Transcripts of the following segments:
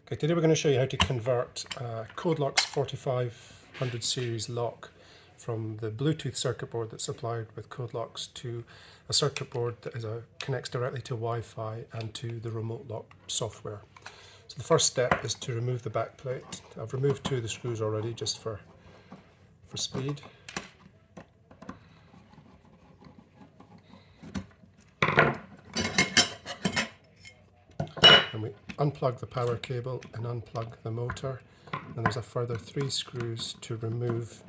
Okay, today we're going to show you how to convert Codelocks 4500 series lock from the Bluetooth circuit board that's supplied with Codelocks to a circuit board that connects directly to Wi-Fi and to the RemoteLock software. So the first step is to remove the back plate. I've removed two of the screws already just for speed. And we unplug the power cable and unplug the motor, and there's a further 3 screws to remove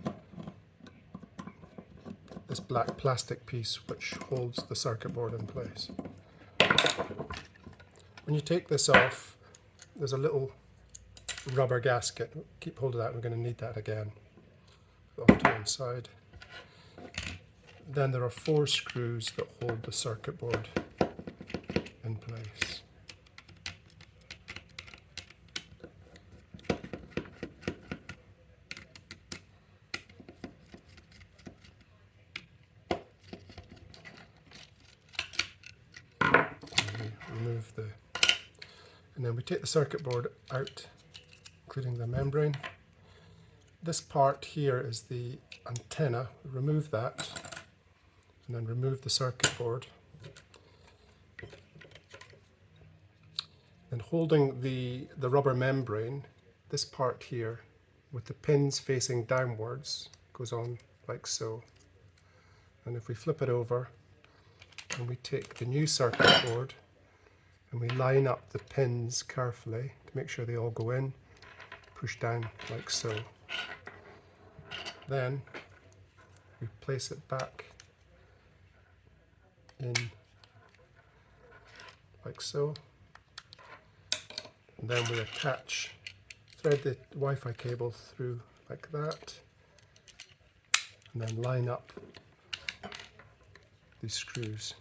this black plastic piece which holds the circuit board in place. When you take this off, there's a little rubber gasket. Keep hold of that, we're going to need that again. Off to one side. Then there are 4 screws that hold the circuit board in place. Remove and then we take the circuit board out, including the membrane. This part here is the antenna. Remove that and then remove the circuit board. And holding the rubber membrane, this part here with the pins facing downwards goes on like so. And if we flip it over and we take the new circuit board and we line up the pins carefully to make sure they all go in, push down like so. Then we place it back in like so. And then we thread the Wi-Fi cable through like that, and then line up these screws.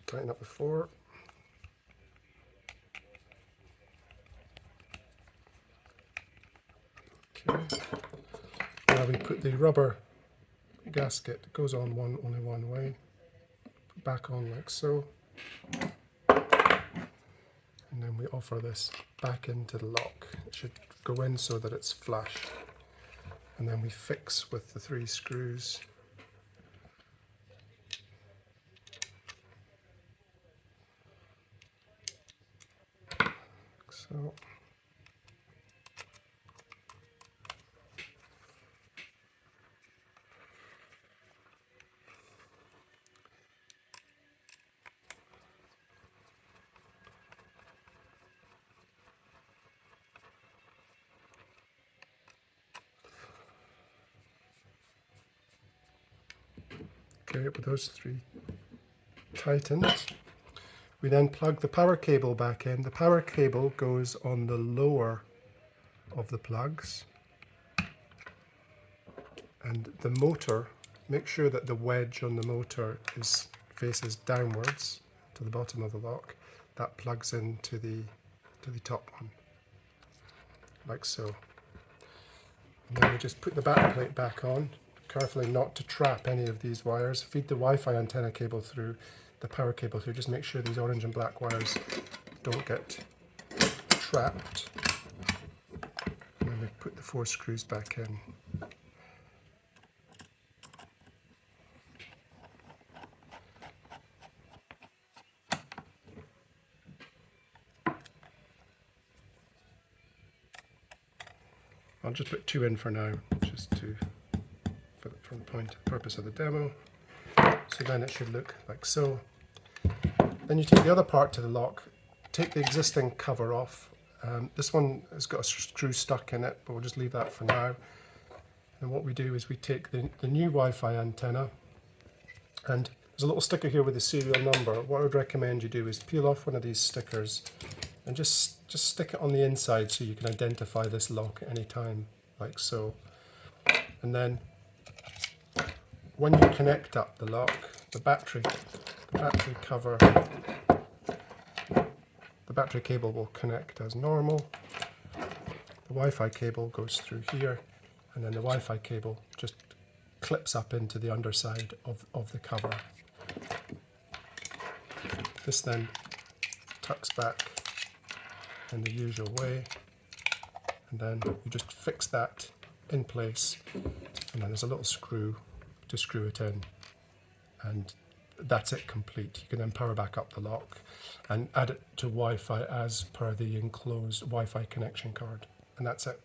Tighten up the 4. Okay. Now we put the rubber gasket, it goes on only one way. Put back on like so. And then we offer this back into the lock. It should go in so that it's flush. And then we fix with the 3 screws. So okay, with those 3 tightened, we then plug the power cable back in. The power cable goes on the lower of the plugs, and the motor, make sure that the wedge on the motor faces downwards to the bottom of the lock. That plugs into the top one, like so. And then we just put the back plate back on, carefully not to trap any of these wires. Feed the Wi-Fi antenna cable through, the power cable through. Just make sure these orange and black wires don't get trapped. And then we put the 4 screws back in. I'll just put 2 in for now, just for the purpose of the demo. So then it should look like so. Then you take the other part to the lock, take the existing cover off. This one has got a screw stuck in it, but we'll just leave that for now. And what we do is we take the new Wi-Fi antenna, and there's a little sticker here with the serial number. What I would recommend you do is peel off one of these stickers and just stick it on the inside so you can identify this lock at any time, like so. And then when you connect up the lock, the battery cover, the battery cable will connect as normal. The Wi-Fi cable goes through here, and then the Wi-Fi cable just clips up into the underside of the cover. This then tucks back in the usual way, and then you just fix that in place, and then there's a little screw to screw it in, and that's it complete. You can then power back up the lock and add it to Wi-Fi as per the enclosed Wi-Fi connection card, and that's it.